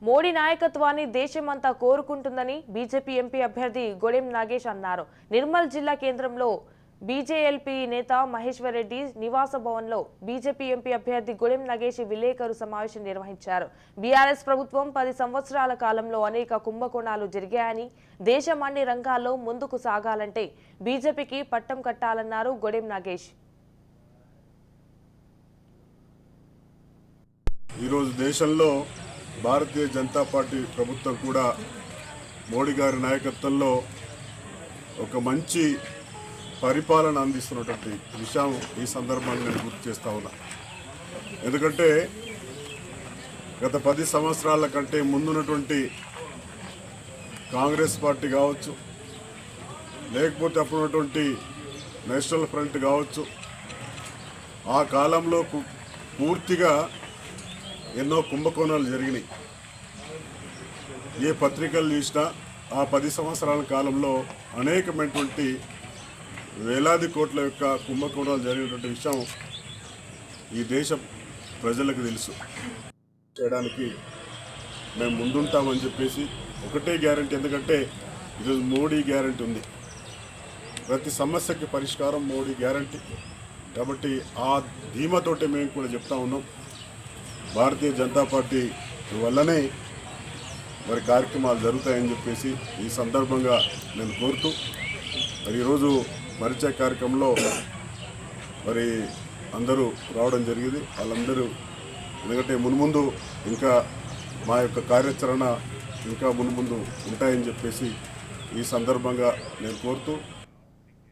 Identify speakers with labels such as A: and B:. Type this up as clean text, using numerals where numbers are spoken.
A: మోడీ నాయకత్వాన్ని దేశమంతా కోరుకుంటుందని BJP MP అభ్యర్థి గొడెం నాగేష్ అన్నారు. నిర్మల్ జిల్లా కేంద్రంలో బీజేఎల్పీ నేత మహేశ్వర్ రెడ్డి నివాస భవన్లో బీజేపీ ఎంపీ అభ్యర్థి గొడెం నాగేష్ విలేకరు సమావేశం నిర్వహించారు. బీఆర్ఎస్ ప్రభుత్వం 10 సంవత్సరాల కాలంలో అనేక కుంభకోణాలు జరిగాయని, దేశం అన్ని రంగాల్లో ముందుకు సాగాలంటే బీజేపీకి పట్టం కట్టాలన్నారు గొడెం నాగేష్.
B: ఈరోజు దేశంలో భారతీయ జనతా పార్టీ ప్రభుత్వం కూడా మోడీ గారి నాయకత్వంలో ఒక మంచి పరిపాలన అందిస్తున్నటువంటి విషయం ఈ సందర్భంగా నేను గుర్తు చేస్తా ఉన్నా. ఎందుకంటే గత 10 సంవత్సరాల కంటే ముందున్నటువంటి కాంగ్రెస్ పార్టీ కావచ్చు, లేకపోతే అప్పుడున్నటువంటి నేషనల్ ఫ్రంట్ కావచ్చు, ఆ కాలంలో పూర్తిగా ఎన్నో కుంభకోణాలు జరిగినాయి. ఏ పత్రికలు చూసినా ఆ 10 సంవత్సరాల కాలంలో అనేకమైనటువంటి వేలాది కోట్ల యొక్క కుంభకోణాలు జరిగినటువంటి విషయం ఈ దేశ ప్రజలకు తెలుసు. చేయడానికి మేము ముందుంటామని చెప్పేసి ఒకటే గ్యారంటీ, ఎందుకంటే ఈరోజు మోడీ గ్యారంటీ ఉంది. ప్రతి సమస్యకి పరిష్కారం మోడీ గ్యారంటీ. కాబట్టి ఆ ధీమతోటే మేము కూడా చెప్తా ఉన్నాం. భారతీయ జనతా పార్టీ వల్లనే మరి కార్యక్రమాలు జరుగుతాయని చెప్పేసి ఈ సందర్భంగా నేను కోరుతూ, మరి ఈరోజు పరిచయ కార్యక్రమంలో మరి అందరూ రావడం జరిగింది. వాళ్ళందరూ ఎందుకంటే మున్ముందు ఇంకా మా యొక్క కార్యాచరణ ఇంకా మున్ముందు ఉంటాయని చెప్పేసి ఈ సందర్భంగా నేను కోరుతూ